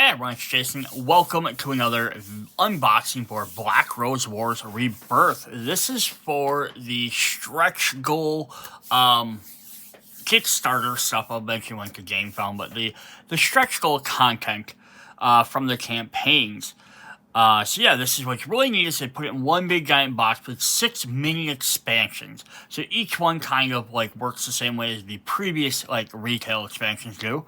Hey everyone, it's Jason. Welcome to another unboxing for Black Rose Wars Rebirth. This is for the stretch goal Kickstarter stuff. I'll eventually link to GameFound, but the stretch goal content from the campaigns. So yeah, this is what's really neat is they put it in one big giant box with 6 mini expansions. So each one kind of like works the same way as the previous like retail expansions do.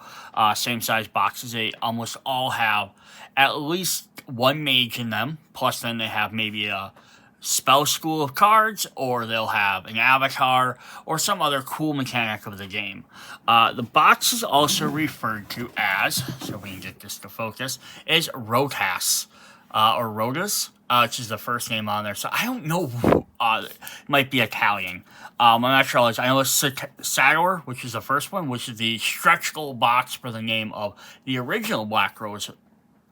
Same size boxes. They almost all have at least one mage in them. Plus then they have maybe a spell school of cards, or they'll have an avatar, or some other cool mechanic of the game. The box is also referred to as, so we can get this to focus, is ROTAS. Or ROTAS, which is the first name on there. So I don't know, it might be Italian. I'm not sure. I know it's Sador, which is the first one, which is the stretch goal box for the name of the original Black Rose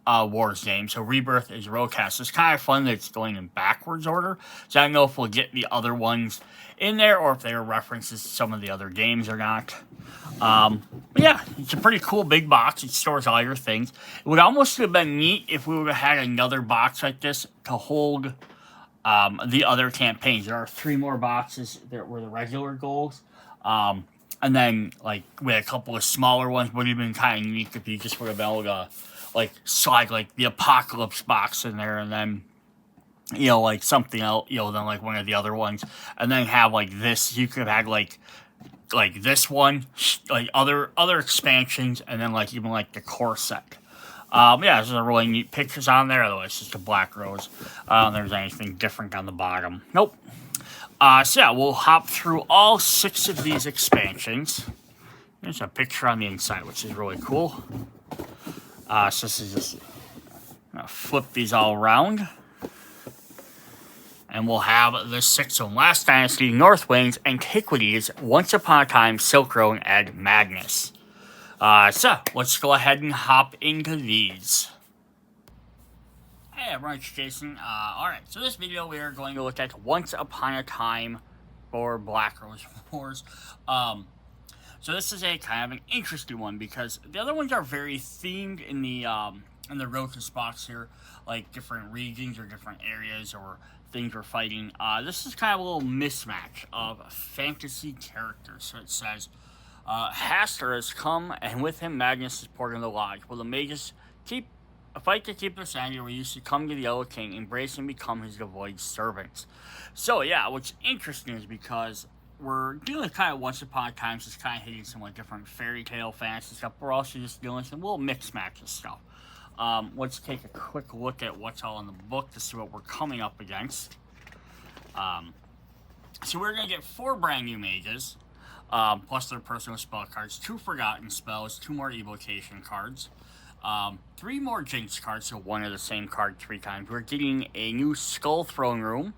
Wars game. So Rebirth is ROTAS. It's kind of fun that it's going in backwards order. So I don't know if we'll get the other ones in there or if they are references to some of the other games or not. But yeah, it's a pretty cool big box. It stores all your things. It would almost have been neat if we would have had another box like this to hold the other campaigns. There are 3 more boxes that were the regular goals. And then, like, we had a couple of smaller ones. Would have been kind of neat if you just would have been able to, like, slide, like, the Apocalypse box in there and then, you know, like, something else, you know, then, like, one of the other ones. And then have, like, this. You could have had, like this one, like, other expansions, and then, like, even, like, the core set. Yeah, there's a really neat pictures on there. Otherwise, it's just a Black Rose. I don't think there's anything different on the bottom. Nope. So yeah, we'll hop through all 6 of these expansions. There's a picture on the inside, which is really cool. So this is just, I'm gonna flip these all around. And we'll have the 6 of them. Last Dynasty, Northwings, Antiquities, Once Upon a Time, Silk Road, and Madness. So, let's go ahead and hop into these. Hey everyone, it's Jason. Alright, so this video we are going to look at Once Upon a Time for Black Rose Wars. So this is a kind of an interesting one because the other ones are very themed in the ROTAS box here, like different regions or different areas or things we're fighting. This is kind of a little mismatch of fantasy characters. So it says, Hastur has come, and with him Magnus is poured in the lodge. Will the mages fight to keep their sanity, or used to come to the Yellow King, embrace and become his devoid servants? So yeah, what's interesting is because we're dealing kind of Once Upon a Time, so it's kind of hitting some like different fairy tale fantasy stuff. We're also just dealing some little mixed matches stuff. Let's take a quick look at what's all in the book to see what we're coming up against. So we're going to get 4 brand new mages, plus their personal spell cards, 2 forgotten spells, 2 more evocation cards, 3 more jinx cards, so 1 of the same card 3 times. We're getting a new Skull Throne Room,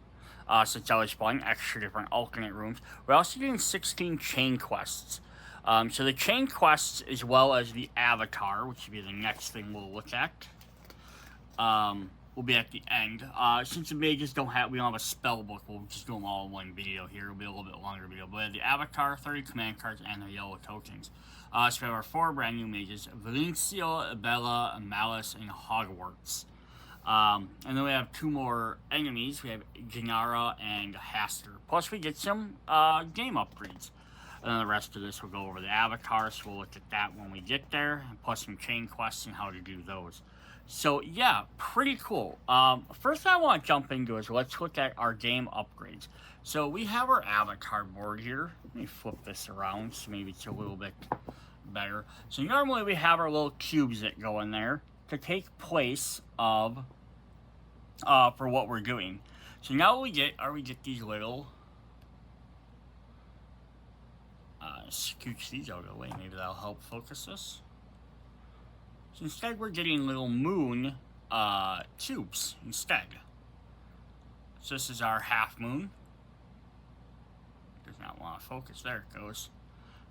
so it's always fun, extra different alternate rooms. We're also getting 16 chain quests. So the chain quests, as well as the avatar, which will be the next thing we'll look at, will be at the end. Since the mages we don't have a spell book, we'll just do them all in one video here. It'll be a little bit longer video. But we have the avatar, 30 command cards, and the yellow tokens. So we have our 4 brand new mages: Valencio, Bella, Malice, and Hogwarts. And then we have 2 more enemies. We have Gennara and Hastur. Plus we get some game upgrades. And then the rest of this will go over the avatar, so we'll look at that when we get there, plus some chain quests and how to do those. So yeah, pretty cool. First thing I want to jump into is let's look at our game upgrades. So we have our avatar board here. Let me flip this around so maybe it's a little bit better. So normally we have our little cubes that go in there to take place of for what we're doing. So now what we get these little scooch these out of the way, maybe that'll help focus this. So instead we're getting little moon tubes instead. So this is our half moon. Does not want to focus, there it goes.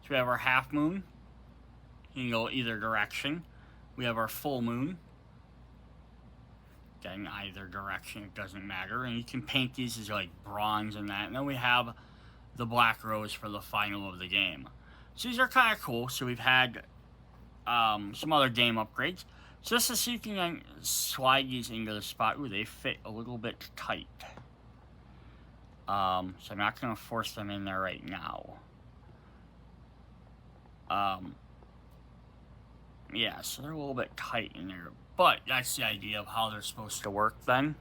So we have our half moon, you can go either direction. We have our full moon, again either direction, it doesn't matter. And you can paint these as like bronze and that. And then we have the Black Rose for the final of the game. So these are kind of cool. So we've had some other game upgrades. So just to see if you can slide these into the spot. Ooh, they fit a little bit tight. So I'm not going to force them in there right now. Yeah, so they're a little bit tight in there. But that's the idea of how they're supposed to work then.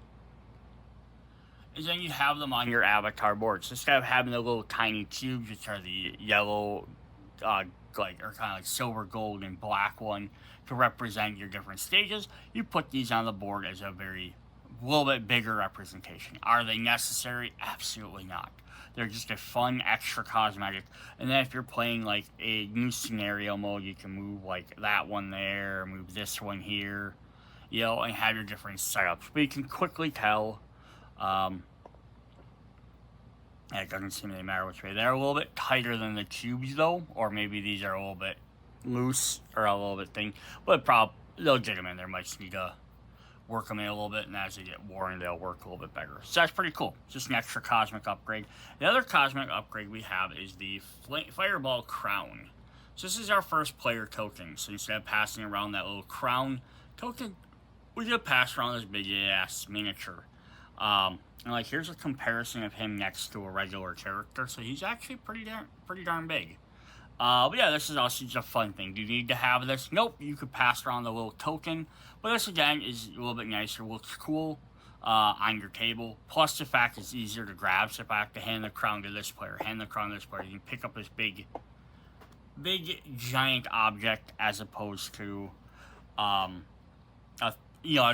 Is then you have them on your avatar board. So instead of having the little tiny cubes, which are the yellow, or kind of like silver, gold, and black one to represent your different stages, you put these on the board as a little bit bigger representation. Are they necessary? Absolutely not. They're just a fun extra cosmetic. And then if you're playing like a new scenario mode, you can move like that one there, move this one here, and have your different setups. But you can quickly tell. It doesn't seem to matter which way. They're a little bit tighter than the cubes though, or maybe these are a little bit loose or a little bit thin. But they'll get them in there. Might just need to work them in a little bit, and as they get worn, they'll work a little bit better. So that's pretty cool. Just an extra cosmic upgrade. The other cosmic upgrade we have is the Fireball Crown. So this is our first player token. So instead of passing around that little crown token, we just pass around this big ass miniature. And like here's a comparison of him next to a regular character. So he's actually pretty darn big. But yeah, this is also just a fun thing. Do you need to have this? Nope, you could pass around the little token. But this, again, is a little bit nicer. Looks cool on your table. Plus the fact it's easier to grab. So if I have to hand the crown to this player, hand the crown to this player, you can pick up this big, giant object as opposed to, as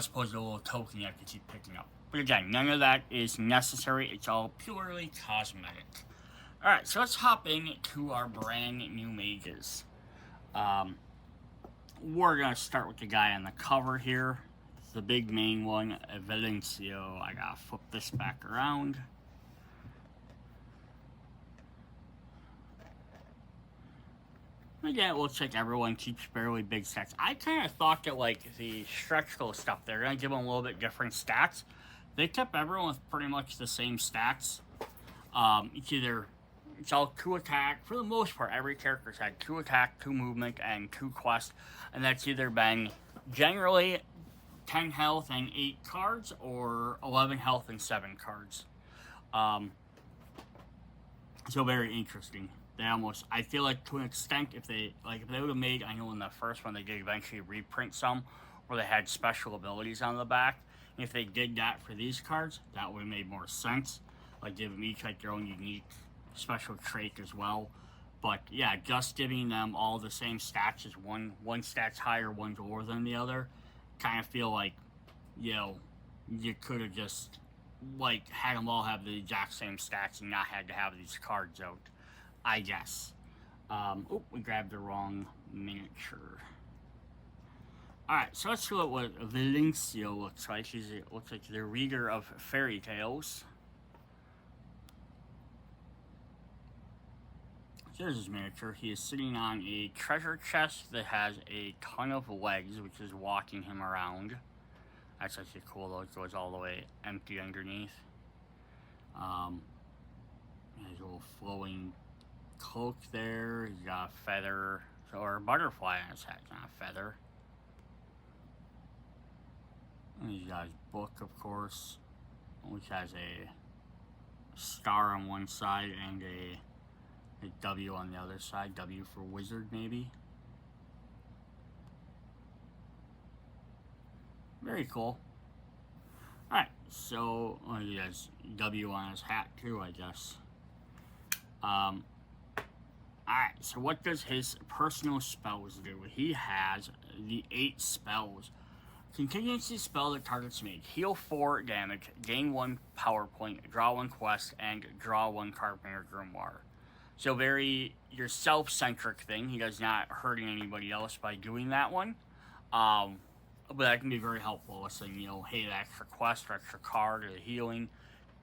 opposed to a little token you have to keep picking up. But again, none of that is necessary. It's all purely cosmetic. Alright, so let's hop into our brand new mages. We're going to start with the guy on the cover here. It's the big main one, Valencio. I got to flip this back around. Again, it looks like everyone keeps fairly big stats. I kind of thought that, like, the stretch goal stuff, they're going to give them a little bit different stats. They kept everyone with pretty much the same stats. It's all 2 attack. For the most part, every character's had 2 attack, 2 movement, and 2 quest. And that's either been generally 10 health and 8 cards, or 11 health and 7 cards. So very interesting. I feel like to an extent, if they would have made, I know in the first one they did eventually reprint some, where they had special abilities on the back. And if they did that for these cards, that would have made more sense. Like give them each like their own unique special trait as well. But yeah, just giving them all the same stats, as one stat's higher, one's lower than the other, kind of feel like, you could have just like had them all have the exact same stats and not had to have these cards out, I guess. We grabbed the wrong miniature. Alright, so let's look at what Valencio looks like. It looks like the reader of fairy tales. Here's his miniature. He is sitting on a treasure chest that has a ton of legs, which is walking him around. That's actually cool though. It goes all the way empty underneath. His little flowing cloak there. He's got a feather, or a butterfly on his head, not a feather. And he's got his book, of course, which has a star on one side and a W on the other side. W for wizard, maybe. Very cool. Alright, so he has W on his hat too, I guess. Alright, so what does his personal spells do? He has the 8 spells. Contingency spell that targets Mage. Heal 4 damage, gain 1 power point, draw 1 quest, and draw 1 Carpenter Grimoire. So very your self-centric thing. He does not hurting anybody else by doing that one. But that can be very helpful. Let's say, hey, the extra quest or extra card or the healing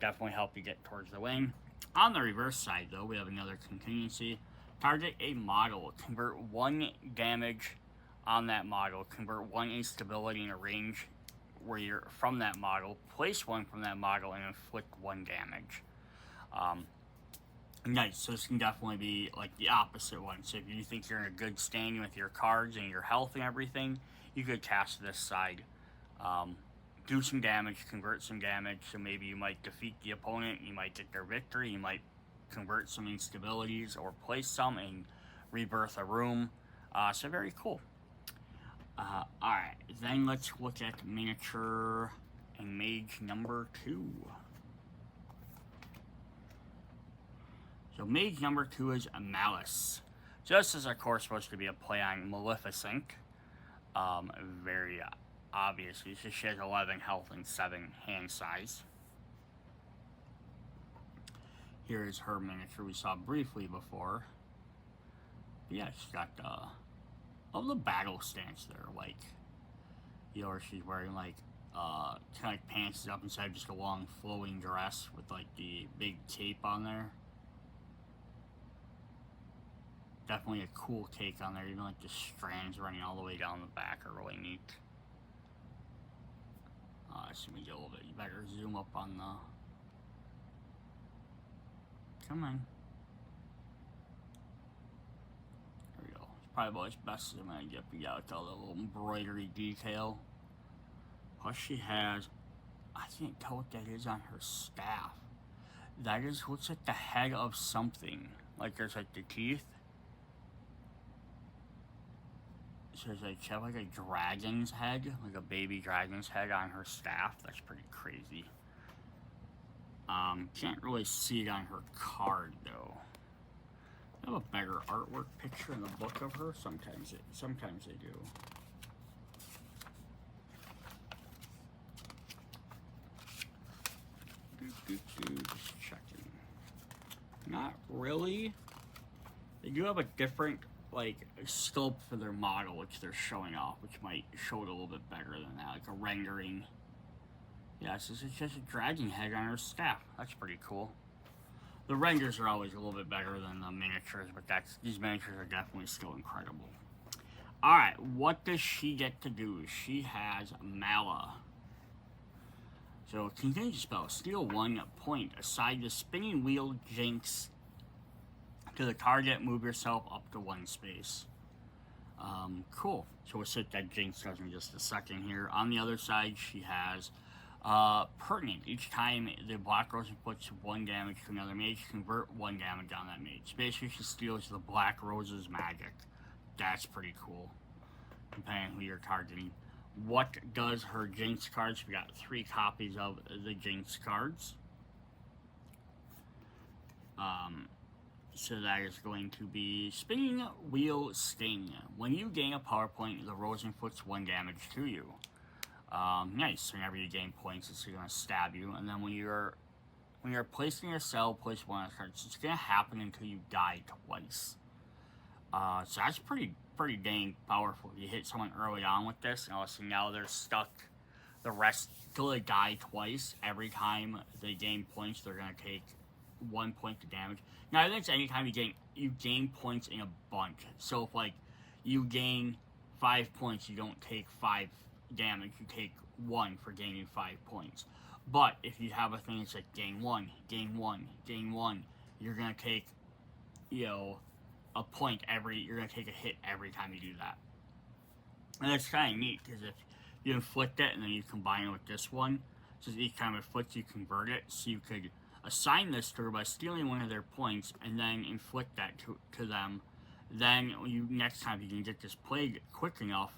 definitely help you get towards the win. On the reverse side, though, we have another contingency. Target a model. Convert 1 damage on that model. Convert 1 instability in a range where you're from that model. Place 1 from that model and inflict 1 damage. Nice, so this can definitely be like the opposite one. So if you think you're in a good standing with your cards and your health and everything, you could cast this side, do some damage, convert some damage, so maybe you might defeat the opponent, you might get their victory, you might convert some instabilities or place some and rebirth a room. So very cool. Alright, then let's look at miniature and mage number 2. So mage number 2 is a Malice. So this is of course supposed to be a play on Maleficent. Very obviously, so she has 11 health and 7 hand size. Here is her miniature we saw briefly before. But yeah, she's got of the battle stance there, like, you know, where she's wearing like kind of like pants up inside just a long flowing dress with like the big cape on there. Definitely a cool take on there, even like the strands running all the way down the back are really neat. So we get a little bit better zoom up on the. Come on. There we go. It's probably about as best as I'm gonna get. We got all the little embroidery detail. Plus, she has. I can't tell what that is on her staff. That is, looks like the head of something. Like there's like the teeth. So there's like, she has like a dragon's head, like a baby dragon's head on her staff. That's pretty crazy. Can't really see it on her card though. I have a better artwork picture in the book of her. Sometimes they do. Just checking. Not really. They do have a different like sculpt for their model, which they're showing off, which might show it a little bit better than that, like a rendering. Yeah, so it's just a dragon head on her staff. That's pretty cool. The renders are always a little bit better than the miniatures, but these miniatures are definitely still incredible. Alright, what does she get to do? She has Mala. So, continue spell. Steal 1 point. Aside the spinning wheel jinx to the target, move yourself up to 1 space. Cool. So we'll set that jinx does in just a second here. On the other side, she has Pertinent. Each time the black rose puts 1 damage to another mage, convert 1 damage on that mage. Basically, she steals the black rose's magic. That's pretty cool, depending on who you're targeting. What does her jinx cards? We got 3 copies of the jinx cards. So that is going to be Spinning Wheel Sting. When you gain a power point, the rose inflicts 1 damage to you. Nice. Whenever you gain points, it's going to stab you. And then when you're placing a cell, place 1 on the cards. It's going to happen until you die twice. So that's pretty dang powerful. You hit someone early on with this, and all of a sudden now they're stuck the rest till they die twice. Every time they gain points, they're going to take 1 point of damage. Now, I think it's anytime you gain points in a bunch. So if like you gain 5 points, you don't take 5 damage, you take 1 for gaining 5 points. But if you have a thing that's like gain 1, gain 1, gain 1, you're gonna take, you know, a point you're gonna take a hit every time you do that. And that's kind of neat, because if you inflict it and then you combine it with this one, so each time it inflicts, you convert it, so you could assign this to her by stealing 1 of their points and then inflict that to them. Then next time you can get this plague quick enough,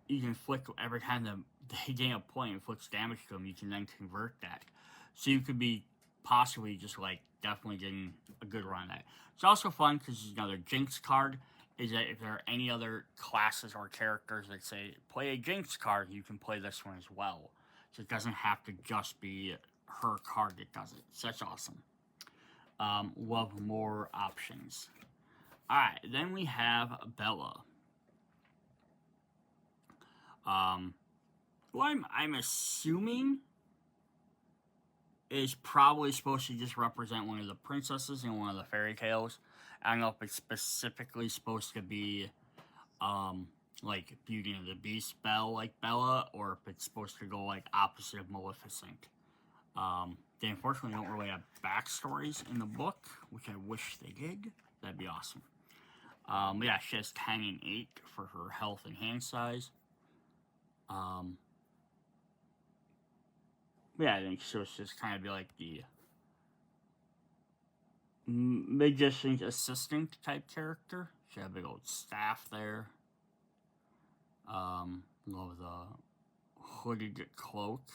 you can inflict every time they gain a point and inflicts damage to them, you can then convert that. So you could be possibly just like definitely getting a good run at it. It's also fun because it's another jinx card. Is that if there are any other classes or characters that say play a jinx card, you can play this one as well. So it doesn't have to just be her card that does it. So that's awesome. Love more options. Alright, then we have Bella. Who I'm assuming is probably supposed to just represent one of the princesses in one of the fairy tales. I don't know if it's specifically supposed to be like Beauty and the Beast Belle, like Bella, or if it's supposed to go like opposite of Maleficent. They unfortunately don't really have backstories in the book, which I wish they did. That'd be awesome. Yeah, she has 10 and 8 for her health and hand size. Yeah, I think so. It's just kind of be like the magician's assistant type character. She had a big old staff there. Love the hooded cloak.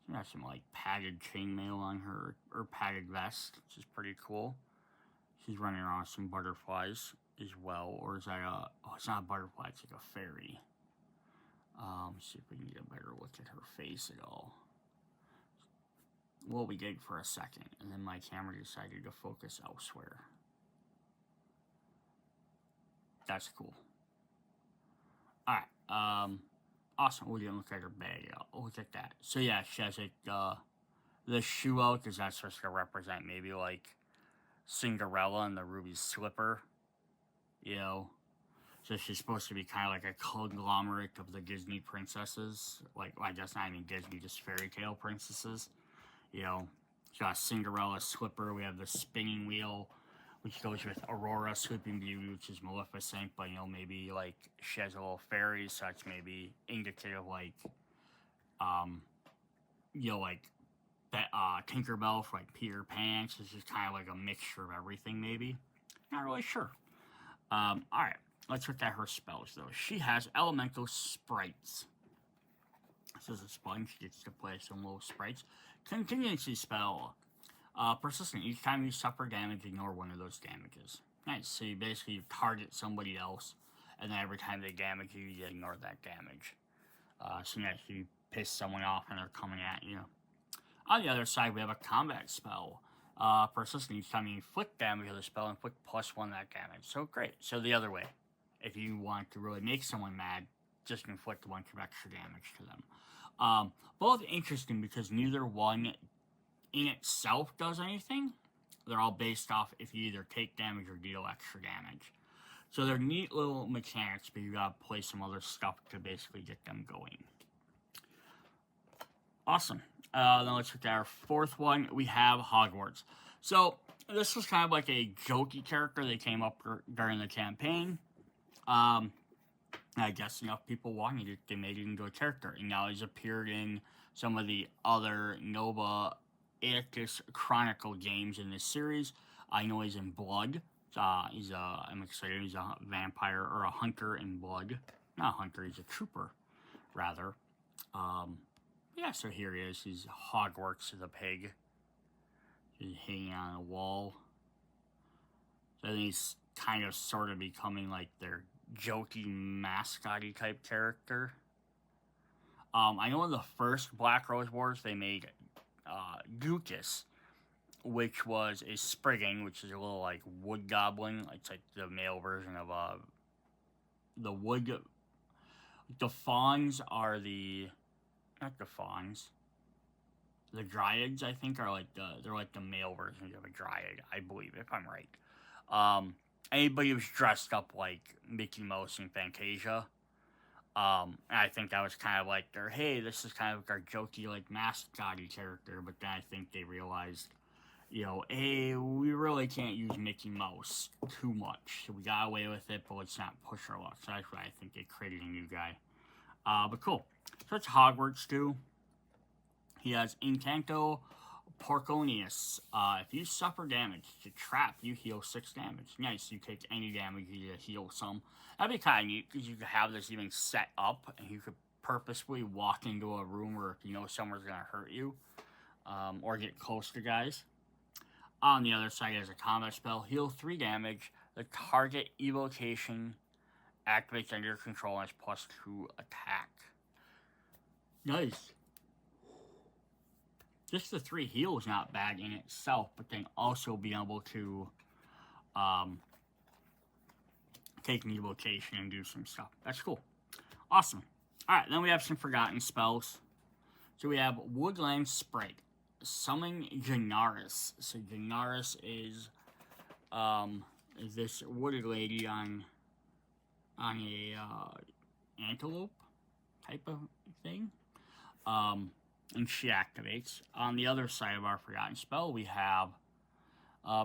She got some like padded chainmail on her, or padded vest, which is pretty cool. She's running around with some butterflies as well, or is that a? Oh, it's not a butterfly. It's like a fairy. See if we can get a better look at her face at all. Well, we did for a second, and then my camera decided to focus elsewhere. That's cool. Alright, awesome. We didn't look at her bag yet. Look at that. So yeah, she has like, the shoe out, because that's supposed to represent maybe like Cinderella and the ruby slipper, you know. So she's supposed to be kind of like a conglomerate of the Disney princesses. Like, well, I guess not even Disney, just fairy tale princesses. You know, she got Cinderella slipper. We have the spinning wheel, which goes with Aurora, Sleeping Beauty, which is Maleficent. But, you know, maybe like she has a little fairy, so that's maybe indicative like, you know, like Tinkerbell for like Peter Pan. So it's just kind of like a mixture of everything, maybe. Not really sure. Alright, let's look at her spells though. She has Elemental Sprites. This is a sponge, gets to play some little sprites. Contingency spell. Persistent. Each time you suffer damage, ignore one of those damages. Nice. So you basically target somebody else, and then every time they damage you, you ignore that damage. So next you piss someone off and they're coming at you. On the other side, we have a combat spell. Persistent. Each time you inflict damage with a spell, inflict +1 that damage. So great. So the other way, if you want to really make someone mad, just inflict a bunch of extra damage to them. Both interesting because neither one in itself does anything. They're all based off if you either take damage or deal extra damage. So they're neat little mechanics, but you gotta play some other stuff to basically get them going. Awesome. Then let's look at our fourth one. We have Hogwarts. So this was kind of like a jokey character they came up during the campaign. I guess enough people wanted it, they made it into a character. And now he's appeared in some of the other Nova Aetas Chronicle games in this series. I know he's in Blood. I'm excited, he's a vampire, or a hunter in Blood. Not a hunter, he's a trooper, rather. Yeah, so here he is. He's Hogwarts the pig. He's hanging on a wall. So I think he's kind of sort of becoming like their jokey, mascotty type character. I know in the first Black Rose Wars they made Dukas, which was a Spriggan, which is a little like wood goblin. It's like the male version of the wood. The fawns are not the fawns. The dryads, I think, are like they're like the male version of a dryad, I believe, if I'm right. Anybody who's dressed up like Mickey Mouse and Fantasia. And I think that was kind of like their, hey, this is kind of like our jokey, like, mascotty character. But then I think they realized, you know, hey, we really can't use Mickey Mouse too much. So we got away with it, but let's not push our luck. So that's why I think they created a new guy. But cool. So it's Hogwarts, too. He has Incanto Porconius. If you suffer damage to trap, you heal 6 damage. Nice, you take any damage, you heal some. That'd be kind of neat, because you could have this even set up, and you could purposefully walk into a room where if you know someone's going to hurt you, or get close to guys. On the other side, as a combat spell, heal 3 damage. The target evocation activates under your control and has +2 attack. Nice. Just the 3 heal is not bad in itself, but then also being able to take an evocation and do some stuff. That's cool. Awesome. Alright, then we have some forgotten spells. So we have Woodland Sprite. Summon Janaris. So Janaris is this wooded lady on a antelope type of thing. And she activates. On the other side of our forgotten spell, we have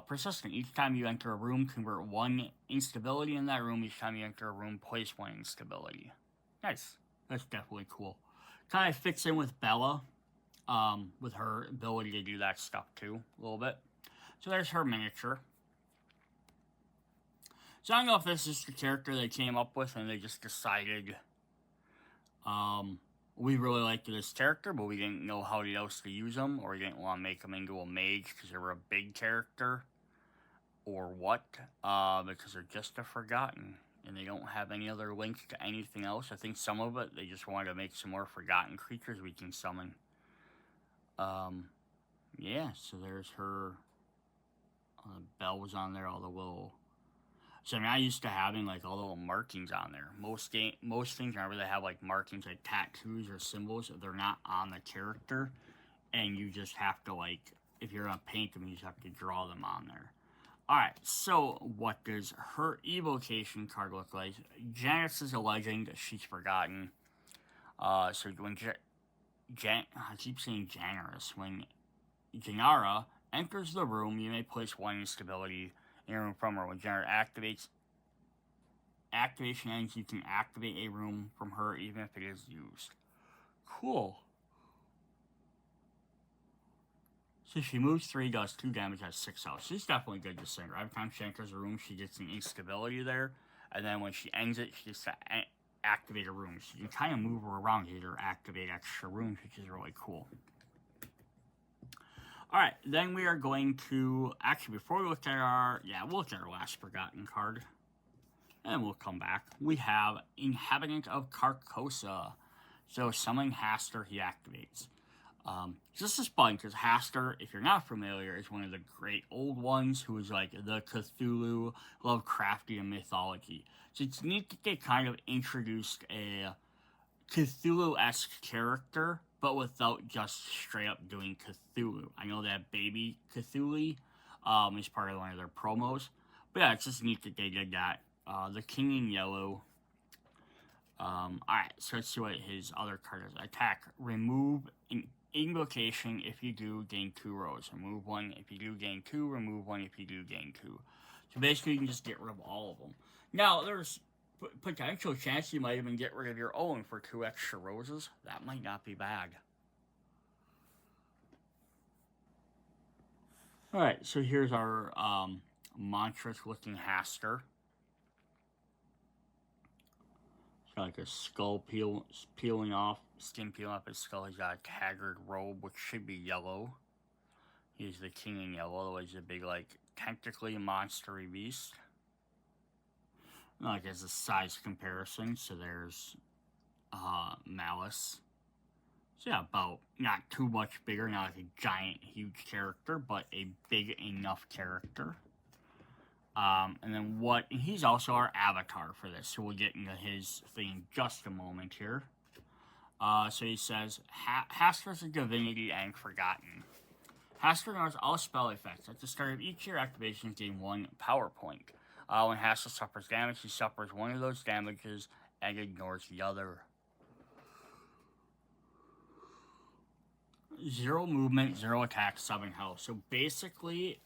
Persistent. Each time you enter a room, convert 1 instability in that room. Each time you enter a room, place 1 instability. Nice. That's definitely cool. Kind of fits in with Bella, with her ability to do that stuff too, a little bit. So there's her miniature. So I don't know if this is the character they came up with and they just decided, we really liked this character, but we didn't know how else to use them, or we didn't want to make them into a mage because they were a big character, or what, because they're just a Forgotten, and they don't have any other links to anything else. I think some of it, they just wanted to make some more Forgotten creatures we can summon. Yeah, so there's her, bells on there, all the little... So, I mean, I used to having, like, all the little markings on there. Most things, whenever they have, like, markings, like tattoos or symbols, they're not on the character. And you just have to, like, if you're going to paint them, you just have to draw them on there. Alright, so what does her evocation card look like? Janice is a legend. She's Forgotten. So when I keep saying Janice. When Janara enters the room, you may place 1 instability in a room from her. When Janara activation ends, you can activate a room from her even if it is used. Cool. So she moves 3, does 2 damage, has 6 health. She's definitely good to send her. Every time she enters a room, she gets an instability there. And then when she ends it, she gets to activate a room. So you can kind of move her around here to activate extra rooms, which is really cool. Alright, then we are going to... Actually, before we look at our... Yeah, we'll look at our last Forgotten card. And we'll come back. We have Inhabitant of Carcosa. So, summoning Haster, he activates. This is fun, because Haster, if you're not familiar, is one of the great old ones who is like the Cthulhu, Lovecraftian mythology. So, it's neat that they kind of introduced a Cthulhu-esque character, but without just straight up doing Cthulhu. I know that Baby Cthulhu is part of one of their promos. But yeah, it's just neat that they did that. The King in Yellow. Alright, so let's see what his other card is. Attack. Remove an invocation. If you do, gain 2 rows. Remove 1 if you do, gain 2. Remove 1 if you do, gain 2. So basically, you can just get rid of all of them. Now, there's potential chance you might even get rid of your own for 2 extra roses. That might not be bad. Alright, so here's our monstrous-looking Haster. He's got like a skull peeling off, skin peeling off his skull. He's got a haggard robe, which should be yellow. He's the King in Yellow, otherwise he's a big, like, tentacly monstery beast. Like, as a size comparison, so there's Malice. So yeah, about not too much bigger, not like a giant, huge character, but a big enough character. And then he's also our avatar for this, so we'll get into his thing in just a moment here. So he says, Haster's a divinity and Forgotten. Haster ignores all spell effects. At the start of each year, activations gain 1 power point. When Haster suffers damage, he suffers 1 of those damages and ignores the other. 0 movement, 0 attack, 7 health. So basically,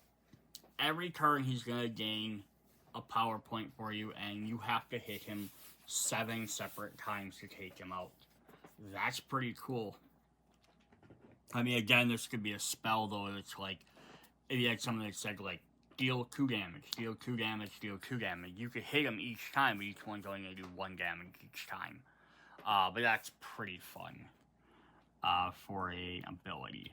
every turn he's going to gain a power point for you, and you have to hit him 7 separate times to take him out. That's pretty cool. I mean, again, this could be a spell, though. It's like, if you had something that said, like, deal 2 damage, deal 2 damage, deal 2 damage. You could hit him each time, but each one's only going to do 1 damage each time. But that's pretty fun for a ability.